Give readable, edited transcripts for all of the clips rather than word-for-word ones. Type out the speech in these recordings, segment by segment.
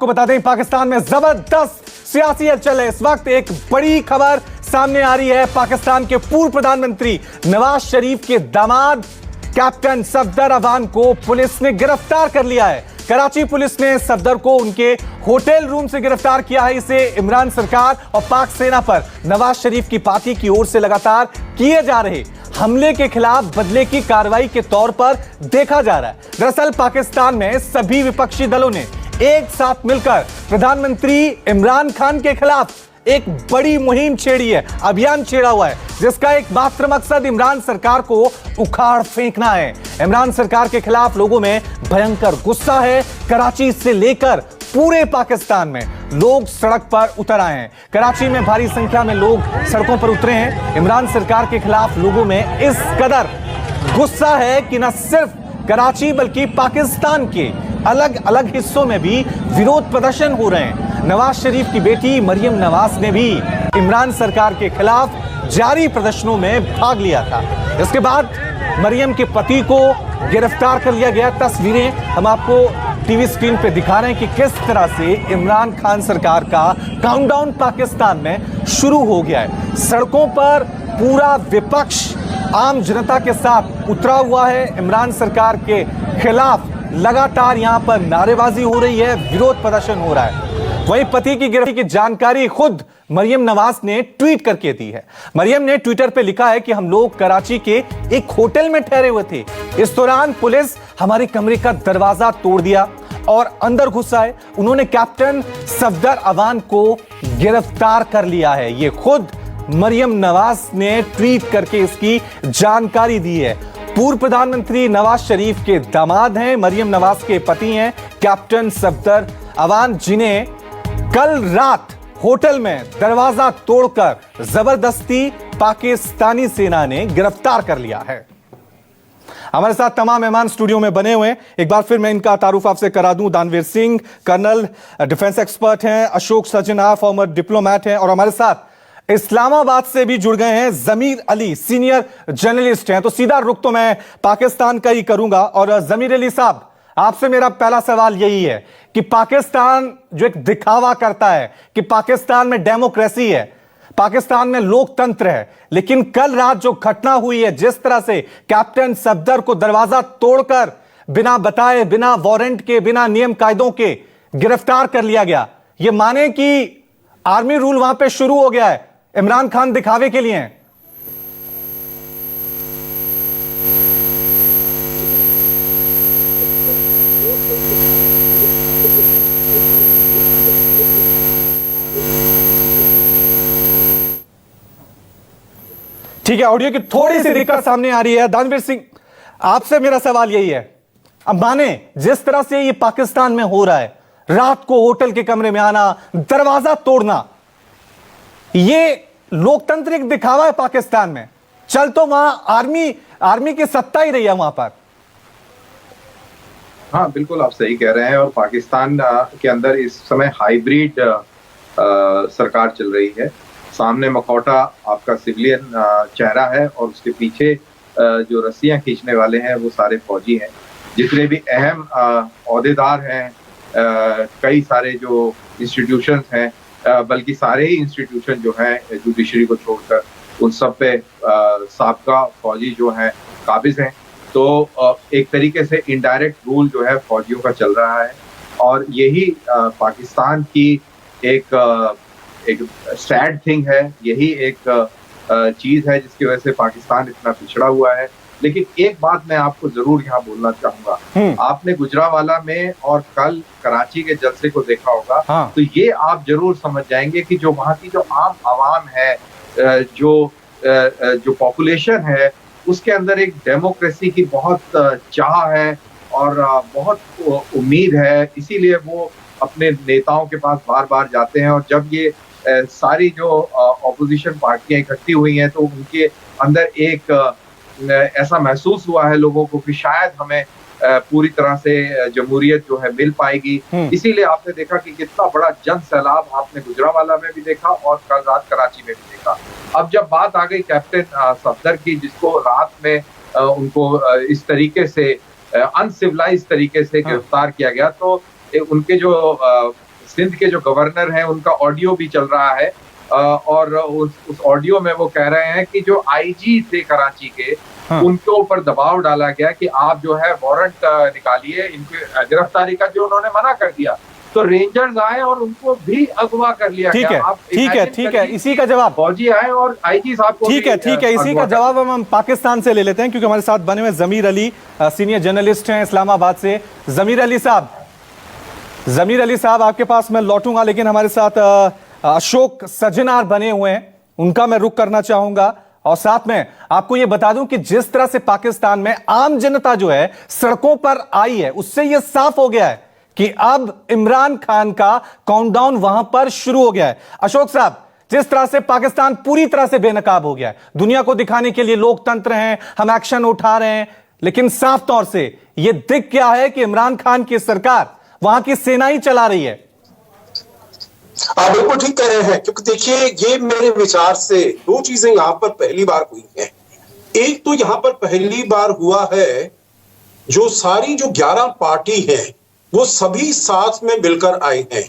आपको बता दें, पाकिस्तान में जबरदस्त सियासी हलचल है। इस वक्त एक बड़ी खबर सामने आ रही है। पाकिस्तान के पूर्व प्रधानमंत्री नवाज शरीफ के दामाद कैप्टन सफदर अवान को पुलिस ने गिरफ्तार कर लिया है। कराची पुलिस ने सफदर को उनके होटल रूम से गिरफ्तार किया है। इसे इमरान सरकार और पाक सेना पर नवाज शरीफ की पार्टी की ओर से लगातार किए जा रहे हमले के खिलाफ बदले की कार्रवाई के तौर पर देखा जा रहा है। दरअसल पाकिस्तान में सभी विपक्षी दलों ने एक साथ मिलकर प्रधानमंत्री इमरान खान के खिलाफ एक बड़ी मुहिम छेड़ी है, अभियान छेड़ा हुआ है, जिसका एकमात्र मकसद इमरान सरकार को उखाड़ फेंकना है। इमरान सरकार के खिलाफ लोगों में भयंकर गुस्सा है। कराची से लेकर पूरे पाकिस्तान में लोग सड़क पर उतर आए हैं। कराची में भारी संख्या में लोग सड़कों पर उतरे हैं। इमरान सरकार के खिलाफ लोगों में इस कदर गुस्सा है कि न सिर्फ कराची बल्कि पाकिस्तान के अलग अलग हिस्सों में भी विरोध प्रदर्शन हो रहे हैं। नवाज शरीफ की बेटी मरियम नवाज ने भी इमरान सरकार के खिलाफ जारी प्रदर्शनों में भाग लिया था। इसके बाद मरियम के पति को गिरफ्तार कर लिया गया। तस्वीरें हम आपको टीवी स्क्रीन पे दिखा रहे हैं कि किस तरह से इमरान खान सरकार का काउंटडाउन पाकिस्तान में शुरू हो गया है। सड़कों पर पूरा विपक्ष आम जनता के साथ उतरा हुआ है। इमरान सरकार के खिलाफ लगातार यहां पर नारेबाजी हो रही है, विरोध प्रदर्शन हो रहा है। वहीं पति की गिरफ्तारी की जानकारी खुद मरियम नवाज ने ट्वीट करके दी है। मरियम ने ट्विटर पे लिखा है कि हम लोग कराची के एक होटल में ठहरे हुए थे। इस दौरान पुलिस हमारे कमरे का दरवाजा तोड़ दिया और अंदर घुस आए। उन्होंने कैप्टन सफदर अवान को गिरफ्तार कर लिया है। ये खुद मरियम नवाज ने ट्वीट करके इसकी जानकारी दी है। पूर्व प्रधानमंत्री नवाज शरीफ के दामाद हैं, मरियम नवाज के पति हैं कैप्टन सफदर अवान, जिन्हें कल रात होटल में दरवाजा तोड़कर जबरदस्ती पाकिस्तानी सेना ने गिरफ्तार कर लिया है। हमारे साथ तमाम मेहमान स्टूडियो में बने हुए हैं। एक बार फिर मैं इनका तारुफ आपसे करा दूं। दानवीर सिंह कर्नल डिफेंस एक्सपर्ट हैं, अशोक सजना फॉर्मर डिप्लोमैट हैं, और हमारे साथ इस्लामाबाद से भी जुड़ गए हैं जमीर अली, सीनियर जर्नलिस्ट हैं। तो सीधा रुख तो मैं पाकिस्तान का ही करूंगा। और जमीर अली साहब, आपसे मेरा पहला सवाल यही है कि पाकिस्तान जो एक दिखावा करता है कि पाकिस्तान में डेमोक्रेसी है, पाकिस्तान में लोकतंत्र है, लेकिन कल रात जो घटना हुई है, जिस तरह से कैप्टन सफदर को दरवाजा तोड़कर बिना बताए, बिना वारंट के, बिना नियम कायदों के गिरफ्तार कर लिया गया, यह माने कि आर्मी रूल वहां पे शुरू हो गया है, इमरान खान दिखावे के लिए हैं? ठीक है, ऑडियो की थोड़ी सी दिक्कत सामने आ रही है। दानवीर सिंह, आपसे मेरा सवाल यही है, अब माने जिस तरह से ये पाकिस्तान में हो रहा है, रात को होटल के कमरे में आना, दरवाजा तोड़ना, ये लोकतंत्र एक दिखावा है पाकिस्तान में। चल तो वहां आर्मी की सत्ता ही रही है वहां पर। हाँ, बिल्कुल आप सही कह रहे हैं। और पाकिस्तान के अंदर इस समय हाइब्रिड सरकार चल रही है। सामने मखौटा आपका सिविलियन चेहरा है और उसके पीछे जो रस्सियां खींचने वाले हैं वो सारे फौजी हैं। जितने भी अहम ओहदेदार हैं, कई सारे जो इंस्टीट्यूशंस हैं, बल्कि सारे ही इंस्टीट्यूशन जो हैं जुडिशरी को छोड़कर, उन सब पे साबका फौजी जो हैं काबिज हैं। तो एक तरीके से इनडायरेक्ट रूल जो है फौजियों का चल रहा है। और यही पाकिस्तान की एक सैड थिंग है, यही एक चीज है जिसकी वजह से पाकिस्तान इतना पिछड़ा हुआ है। लेकिन एक बात मैं आपको जरूर यहाँ बोलना चाहूंगा, आपने गुजरावाला में और कल कराची के जलसे को देखा होगा। हाँ। तो ये आप जरूर समझ जाएंगे कि जो वहाँ की जो आम आवाम है, जो पॉपुलेशन है, उसके अंदर एक डेमोक्रेसी की बहुत चाह है और बहुत उम्मीद है। इसीलिए वो अपने नेताओं के पास बार बार जाते हैं। और जब ये सारी जो ऑपोजिशन पार्टियां इकट्ठी हुई हैं, तो उनके अंदर एक ऐसा महसूस हुआ है लोगों को कि शायद हमें पूरी तरह से जमहूरियत जो है मिल पाएगी। इसीलिए आपने देखा कि कितना बड़ा जन सैलाब आपने गुजरावाला में भी देखा और कल रात कराची में भी देखा। अब जब बात आ गई कैप्टन सफदर की, जिसको रात में उनको इस तरीके से अनसिविलाइज तरीके से गिरफ्तार किया गया, तो उनके जो सिंध के जो गवर्नर हैं उनका ऑडियो भी चल रहा है और उस ऑडियो में वो कह रहे हैं कि जो आईजी थे कराची के उनके ऊपर दबाव डाला गया कि आप जो है वारंट निकालिए इनके गिरफ्तारी का, जो उन्होंने मना कर दिया तो रेंजर्स आए और उनको भी अगवा कर लिया गया। ठीक है, इसी का जवाब फौजी आए और आईजी साहब को ठीक है, इसी का जवाब हम पाकिस्तान से ले लेते हैं, क्योंकि हमारे साथ बने हुए जमीर अली सीनियर जर्नलिस्ट हैं इस्लामाबाद से। जमीर अली साहब आपके पास मैं लौटूंगा, लेकिन हमारे साथ अशोक सजनार बने हुए हैं, उनका मैं रुख करना चाहूंगा। और साथ में आपको यह बता दूं कि जिस तरह से पाकिस्तान में आम जनता जो है सड़कों पर आई है, उससे यह साफ हो गया है कि अब इमरान खान का काउंटडाउन वहां पर शुरू हो गया है। अशोक साहब, जिस तरह से पाकिस्तान पूरी तरह से बेनकाब हो गया है, दुनिया को दिखाने के लिए लोकतंत्र हैं, हम एक्शन उठा रहे हैं, लेकिन साफ तौर से यह दिख क्या है कि इमरान खान की सरकार वहां की सेना ही चला रही है। आप बिल्कुल ठीक कह रहे हैं, क्योंकि देखिए ये मेरे विचार से दो चीजें यहां पर पहली बार हुई हैं। एक तो यहां पर पहली बार हुआ है जो सारी जो 11 पार्टी है वो सभी साथ में मिलकर आए हैं,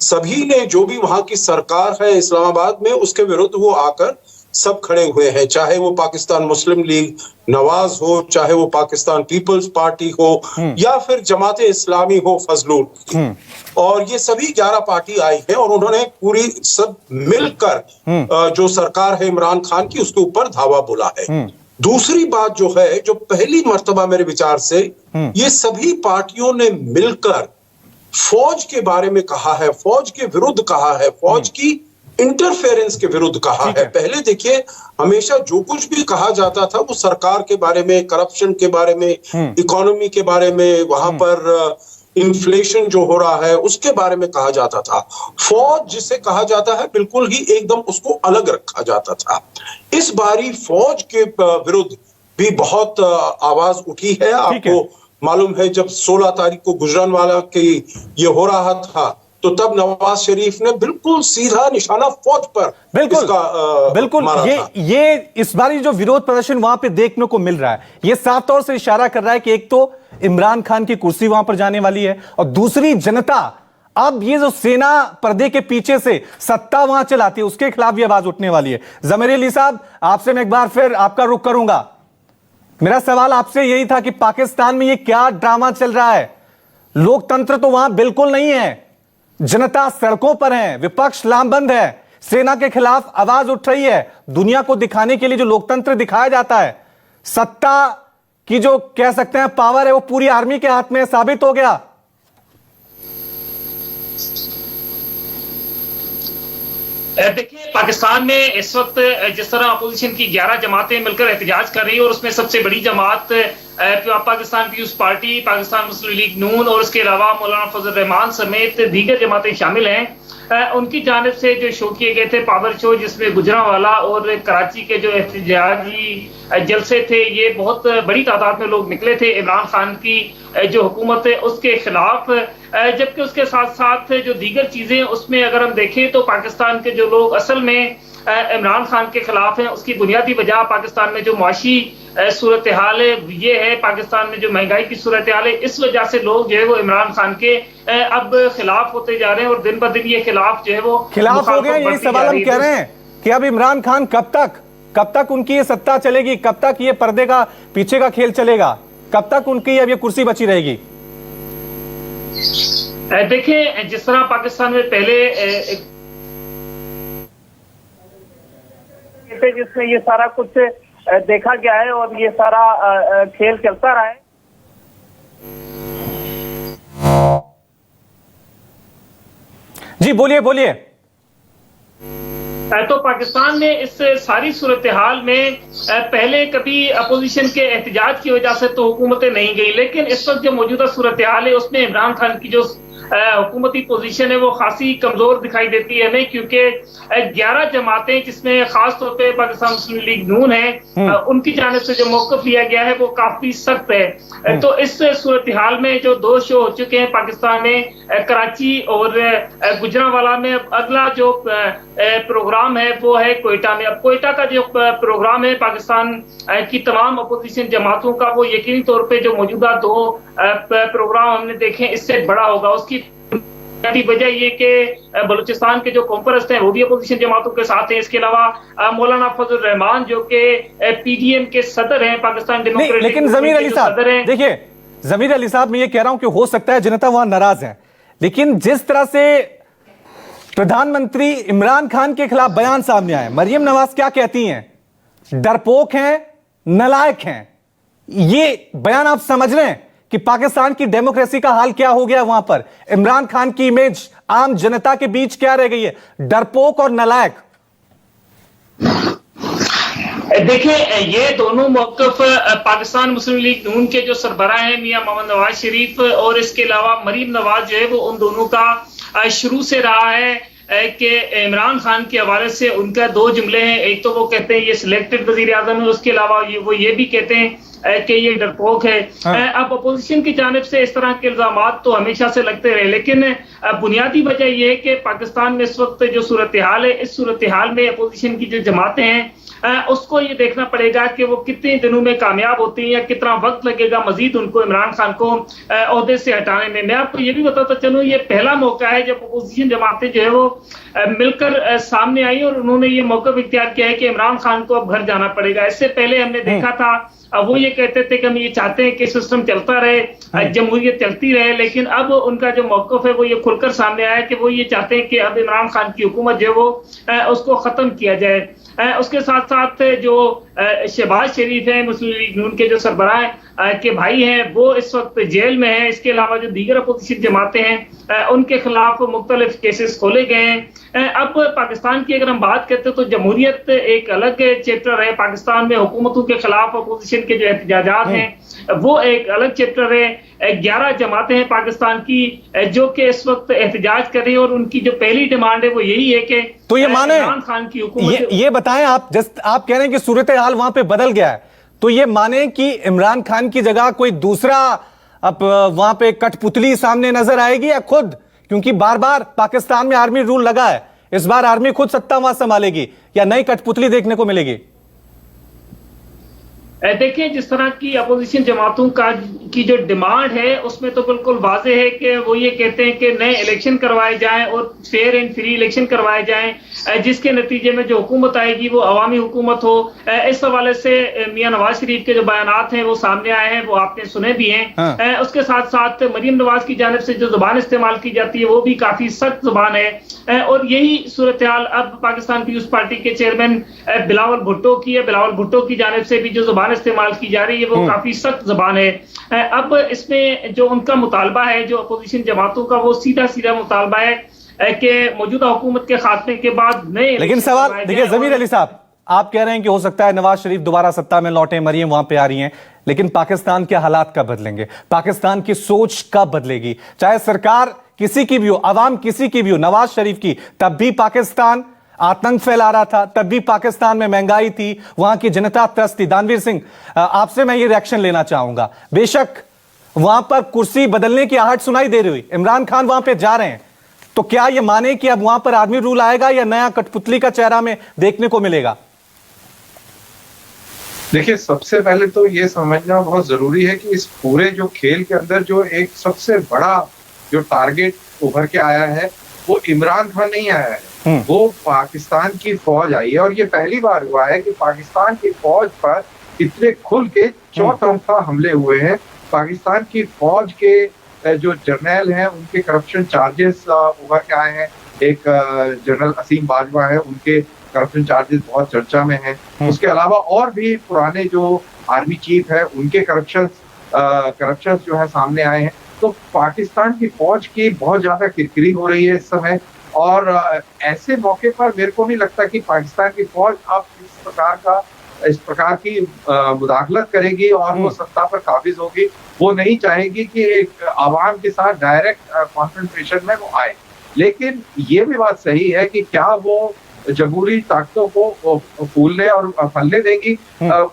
सभी ने जो भी वहां की सरकार है इस्लामाबाद में उसके विरुद्ध वो आकर सब खड़े हुए हैं, चाहे वो पाकिस्तान मुस्लिम लीग नवाज हो, चाहे वो पाकिस्तान पीपल्स पार्टी हो या फिर जमाते इस्लामी हो फजलुल, और ये सभी 11 पार्टी आई हैं और उन्होंने पूरी सब मिलकर जो सरकार है इमरान खान की उसके ऊपर धावा बोला है। दूसरी बात जो है, जो पहली मर्तबा मेरे विचार से ये सभी पार्टियों ने मिलकर फौज के बारे में कहा है, फौज के विरुद्ध कहा है, फौज की इंटरफेरेंस के विरुद्ध कहा है। पहले देखिए हमेशा जो कुछ भी कहा जाता था वो सरकार के बारे में, करप्शन के बारे में, इकोनॉमी के बारे में, वहां पर इन्फ्लेशन जो हो रहा है उसके बारे में कहा जाता था। फौज जिसे कहा जाता है बिल्कुल ही एकदम उसको अलग रखा जाता था। इस बारी फौज के विरुद्ध भी बहुत आवाज उठी है। आपको मालूम है जब 16 तारीख को गुजरानवाला की ये हो रहा था तो तब नवाज शरीफ ने बिल्कुल सीधा निशाना फौज पर बिल्कुल ये इस बारी जो विरोध प्रदर्शन वहां पे देखने को मिल रहा है, ये साफ तौर से इशारा कर रहा है कि एक तो इमरान खान की कुर्सी वहां पर जाने वाली है, और दूसरी जनता अब ये जो सेना पर्दे के पीछे से सत्ता वहां चलाती है उसके खिलाफ भी आवाज उठने वाली है। जमीर अली साहब, आपसे मैं एक बार फिर आपका रुख करूंगा। मेरा सवाल आपसे यही था कि पाकिस्तान में ये क्या ड्रामा चल रहा है? लोकतंत्र तो वहां बिल्कुल नहीं है, जनता सड़कों पर है, विपक्ष लामबंद है, सेना के खिलाफ आवाज उठ रही है। दुनिया को दिखाने के लिए जो लोकतंत्र दिखाया जाता है, सत्ता की जो कह सकते हैं पावर है वो पूरी आर्मी के हाथ में साबित हो गया। देखिए पाकिस्तान में इस वक्त जिस तरह अपोजिशन की 11 जमातें मिलकर एहतजाज कर रही है, और उसमें सबसे बड़ी जमात पाकिस्तान पीपुल्स पार्टी, पाकिस्तान मुस्लिम लीग नून और उसके अलावा मौलाना फजल रहमान समेत दीगर जमातें शामिल हैं, उनकी जानिब से जो शो किए गए थे पावर शो, जिसमें गुजरांवाला और कराची के जो एहतजाजी जलसे थे ये बहुत बड़ी तादाद में लोग निकले थे इमरान खान की जो हुकूमत है उसके खिलाफ। जबकि उसके साथ साथ जो दीगर चीजें उसमें अगर हम देखें तो पाकिस्तान के जो लोग असल में इमरान खान के खिलाफ हैं, उसकी बुनियादी वजह पाकिस्तान में जो मुआशी सूरत हाल है ये है, पाकिस्तान में जो महंगाई की सूरत हाल है, इस वजह से लोग जो है वो इमरान खान के अब खिलाफ होते जा रहे हैं और दिन ब दिन ये खिलाफ जो है वो खिलाफ हो गए। यही सवाल हम कह रहे हैं कि अब इमरान खान कब तक उनकी ये सत्ता चलेगी, कब तक ये पर्दे का पीछे का खेल चलेगा, कब तक उनकी अब ये कुर्सी बची रहेगी? देखिए जिस तरह पाकिस्तान में पहले जिसमें ये सारा कुछ देखा गया है और ये सारा खेल चलता रहा है। जी बोलिए। तो पाकिस्तान में इस सारी सूरत हाल में पहले कभी अपोजिशन के एहतजाज की वजह से तो हुकूमतें नहीं गई, लेकिन इस वक्त जो मौजूदा सूरत हाल है उसमें इमरान खान की जो हुकूमती पोजीशन है वो खासी कमजोर दिखाई देती है हमें, क्योंकि 11 जमातें जिसमें खास तौर पे पाकिस्तान मुस्लिम लीग नून है उनकी जानिब से जो मौक़िफ़ लिया गया है वो काफी सख्त है। तो इस सूरत हाल में जो 2 शो हो चुके हैं पाकिस्तान में, कराची और गुजरांवाला में, अगला जो प्रोग्राम है वो है कोयटा में। अब कोयटा का जो प्रोग्राम है पाकिस्तान की तमाम अपोजिशन जमातों का, वो यकीनी तौर पे जो मौजूदा 2 प्रोग्राम हमने देखे इससे बड़ा होगा। उसकी बुनियादी वजह ये कि बलूचिस्तान के जो कॉम्परस्ट हैं वो भी अपोजिशन जमातों के साथ हैं। इसके अलावा मौलाना फजल रहमान जो कि पीडीएम के सदर हैं, पाकिस्तान डेमोक्रेटिक, लेकिन जमीर अली साहब देखिए, जमीर अली साहब, मैं ये कह रहा हूं कि हो सकता है जनता वहां नाराज है, लेकिन जिस तरह से प्रधानमंत्री इमरान खान के खिलाफ बयान सामने आए, मरियम नवाज क्या कहती हैं, डरपोक हैं, नलायक हैं, ये बयान आप समझ रहे हैं कि पाकिस्तान की डेमोक्रेसी का हाल क्या हो गया? वहां पर इमरान खान की इमेज आम जनता के बीच क्या रह गई है? डरपोक और नलायक। देखिए, ये दोनों मौकफ पाकिस्तान मुस्लिम लीग नून के जो सरबराह हैं मियां मोहम्मद नवाज शरीफ और इसके अलावा मरीम नवाज जो है वो उन दोनों का शुरू से रहा है कि इमरान खान के हवाले से उनका दो जुमले हैं। एक तो वो कहते हैं ये सिलेक्टेड वजीर आजम है, उसके अलावा वो ये भी कहते हैं कि ये डरपोक है। अब अपोजिशन की जानिब से इस तरह के इल्जामात तो हमेशा से लगते रहे, लेकिन बुनियादी वजह यह है कि पाकिस्तान में इस वक्त जो सूरत हाल है, इस सूरत हाल में अपोजिशन की जो जमातें हैं उसको ये देखना पड़ेगा कि वो कितने दिनों में कामयाब होती हैं या कितना वक्त लगेगा मजीद उनको इमरान खान को ओहदे से हटाने में। मैं आपको ये भी बताता चलूं, ये पहला मौका है जब अपोजिशन जमातें जो है वो मिलकर सामने आई और उन्होंने ये मौका इख्तियार किया है कि इमरान खान को अब घर जाना पड़ेगा। इससे पहले हमने देखा था वो ये कहते थे कि हम ये चाहते हैं कि सिस्टम चलता रहे, जमहूरियत चलती रहे, लेकिन अब उनका जो मौकफ है वो ये खुलकर सामने आया कि वो ये चाहते हैं कि अब इमरान खान की हुकूमत जो है वो उसको खत्म किया जाए। उसके साथ साथ जो शहबाज शरीफ हैं, मुस्लिम लीग नून के जो सरबराह के भाई हैं, वो इस वक्त जेल में हैं। इसके अलावा जो दीगर अपोजिशन जमातें हैं उनके खिलाफ मुख्तलिफ केसेस खोले गए हैं। अब पाकिस्तान की अगर हम बात करते हैं तो जमहूरियत एक अलग चैप्टर है, पाकिस्तान में हुकूमतों के खिलाफ अपोजिशन के जो एहतजाजात हैं वो एक अलग चैप्टर है। 11 जमातें हैं पाकिस्तान की जो कि इस वक्त एहतजाज कर रही है और उनकी जो पहली डिमांड है वो यही है कि तो ये माने इमरान खान की हुकूमत ये बताएं आप, आप कह रहे हैं कि सूरत हाल वहां पे बदल गया है, तो ये माने कि इमरान खान की जगह कोई दूसरा अब वहां पे कठपुतली सामने नजर आएगी या खुद, क्योंकि बार बार पाकिस्तान में आर्मी रूल लगा है, इस बार आर्मी खुद सत्ता वहां संभालेगी या नई कठपुतली देखने को मिलेगी? देखिए, जिस तरह की अपोजिशन जमातों की जो डिमांड है उसमें तो बिल्कुल वाज़ेह है कि वो ये कहते हैं कि नए इलेक्शन करवाए जाएं और फेयर एंड फ्री इलेक्शन करवाए जाएं जिसके नतीजे में जो हुकूमत आएगी वो अवामी हुकूमत हो। इस हवाले से मियां नवाज शरीफ के जो बयानात हैं वो सामने आए हैं, वो आपने सुने भी हैं। उसके साथ साथ मरीम नवाज की जानिब से जो जुबान इस्तेमाल की जाती है वो भी काफी सख्त जुबान है और यही सूरत हाल अब पाकिस्तान पीपुल्स पार्टी के चेयरमैन बिलावल भुट्टो की है। बिलावल भुट्टो की जानिब से भी जो जुबान इस्तेमाल की जा रही है वो काफी सख्त जुबान है। अब इसमें जो उनका मुतालबा है जो अपोजिशन जमातों का, वो सीधा सीधा मुतालबा है कि मौजूदा हुकूमत के खात्मे के बाद नए। लेकिन सवाल देखिए जमीर अली साहब, आप कह रहे हैं कि हो सकता है नवाज शरीफ दोबारा सत्ता में लौटे, मरियम वहां पे आ रही हैं, लेकिन पाकिस्तान के हालात कब बदलेंगे? पाकिस्तान की सोच कब बदलेगी? चाहे सरकार किसी की भी हो, अवाम किसी की भी हो, नवाज शरीफ की, तब भी पाकिस्तान आतंक फैला रहा था, तब भी पाकिस्तान में महंगाई थी, वहां की जनता त्रस्त थी। दानवीर सिंह, आपसे मैं ये रिएक्शन लेना चाहूंगा। बेशक वहां पर कुर्सी बदलने की आहट सुनाई दे रही हुई, इमरान खान वहां पे जा रहे हैं, तो क्या ये माने कि अब वहां पर आर्मी रूल आएगा या नया कठपुतली का चेहरा में देखने को मिलेगा? देखिए, सबसे पहले तो ये समझना बहुत जरूरी है कि इस पूरे जो खेल के अंदर जो एक सबसे बड़ा जो टारगेट उभर के आया है वो इमरान खान नहीं आया है, वो पाकिस्तान की फौज आई है। और ये पहली बार हुआ है कि पाकिस्तान की फौज पर इतने खुल के चौतरफा हमले हुए हैं। पाकिस्तान की फौज के जो जर्नल हैं उनके करप्शन चार्जेस उभर के आए हैं। एक जनरल असीम बाजवा है, उनके करप्शन चार्जेस बहुत चर्चा में हैं। उसके अलावा और भी पुराने जो आर्मी चीफ है उनके करप्शन जो है सामने आए हैं। तो पाकिस्तान की फौज की बहुत ज्यादा किरकिरी हो रही है इस समय, और ऐसे मौके पर मेरे को नहीं लगता कि पाकिस्तान की फौज अब इस प्रकार की मुदाखलत करेगी और वो सत्ता पर काबिज होगी। वो नहीं चाहेगी कि एक आवाम के साथ डायरेक्ट कॉन्फ्रंटेशन में वो आए। लेकिन ये भी बात सही है कि क्या वो जमहूरी ताकतों को फूलने और फलने देंगी,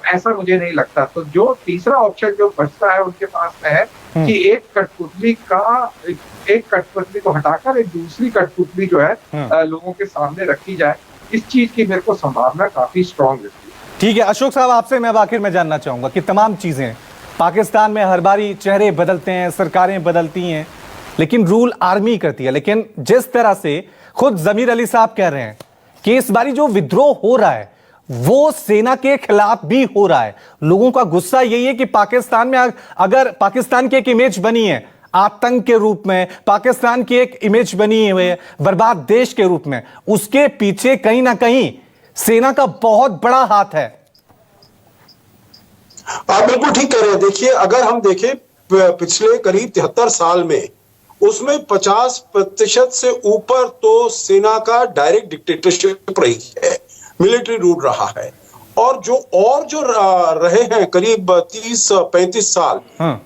ऐसा मुझे नहीं लगता। तो जो तीसरा ऑप्शन जो बचता है उनके पास में है कि एक कठपुतली को हटाकर एक दूसरी कठपुतली जो है लोगों के सामने रखी जाए। इस चीज की मेरे को संभावना काफी स्ट्रांग है। ठीक है अशोक साहब, आपसे मैं आखिर में जानना चाहूंगा कि तमाम चीजें पाकिस्तान में हर बारी चेहरे बदलते हैं, सरकारें बदलती हैं, लेकिन रूल आर्मी करती है। लेकिन जिस तरह से खुद जमीर अली साहब कह रहे हैं कि इस बारी जो विद्रोह हो रहा है वो सेना के खिलाफ भी हो रहा है। लोगों का गुस्सा यही है कि पाकिस्तान में अगर पाकिस्तान की एक इमेज बनी है आतंक के रूप में, पाकिस्तान की एक इमेज बनी हुई है बर्बाद देश के रूप में, उसके पीछे कहीं ना कहीं सेना का बहुत बड़ा हाथ है। आप बिल्कुल ठीक कह रहे हैं। देखिए, अगर हम देखें पिछले करीब 73 साल में, उसमें 50% से ऊपर तो सेना का डायरेक्ट डिक्टेटरशिप रही है, मिलिट्री रूल रहा है। और जो रहे हैं करीब 30-35 साल,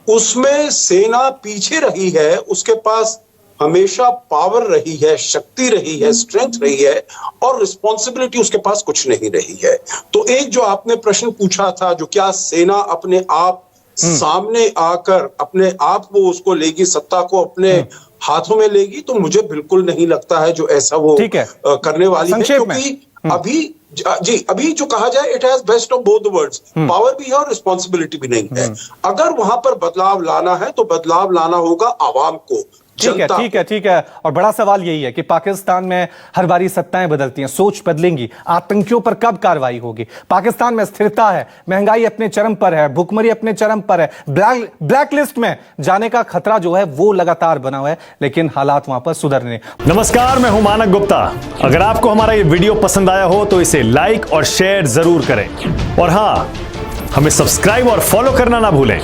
उसमें सेना पीछे रही है, उसके पास हमेशा पावर रही है, शक्ति रही है, स्ट्रेंथ रही है, और रिस्पॉन्सिबिलिटी उसके पास कुछ नहीं रही है। तो एक जो आपने प्रश्न पूछा था, जो क्या सेना अपने आप सामने आकर अपने आप वो उसको लेगी, सत्ता को अपने हाथों में लेगी, तो मुझे बिल्कुल नहीं लगता है जो ऐसा वो करने वाली है। क्योंकि अभी जो कहा जाए, it has best of both the worlds, power भी है और रिस्पॉन्सिबिलिटी भी नहीं है। अगर वहां पर बदलाव लाना है तो बदलाव लाना होगा आवाम को। ठीक है। और बड़ा सवाल यही है कि पाकिस्तान में हर बारी सत्ताएं बदलती हैं, सोच बदलेंगी, आतंकियों पर कब कार्रवाई होगी? पाकिस्तान में स्थिरता है, महंगाई अपने चरम पर है, भुखमरी अपने चरम पर है, ब्लैक लिस्ट में जाने का खतरा जो है वो लगातार बना हुआ है, लेकिन हालात वहां पर सुधर नहीं। नमस्कार, मैं हूं मानक गुप्ता। अगर आपको हमारा ये वीडियो पसंद आया हो तो इसे लाइक और शेयर जरूर करें, और हां, हमें सब्सक्राइब और फॉलो करना ना भूलें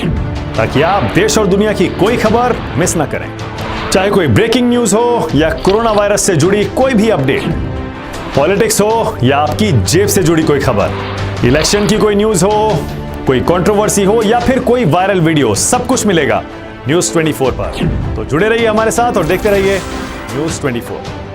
ताकि आप देश और दुनिया की कोई खबर मिस ना करें। चाहे कोई ब्रेकिंग न्यूज हो या कोरोना वायरस से जुड़ी कोई भी अपडेट, पॉलिटिक्स हो या आपकी जेब से जुड़ी कोई खबर, इलेक्शन की कोई न्यूज हो, कोई कंट्रोवर्सी हो या फिर कोई वायरल वीडियो, सब कुछ मिलेगा न्यूज़ 24 पर। तो जुड़े रहिए हमारे साथ और देखते रहिए न्यूज़ 24।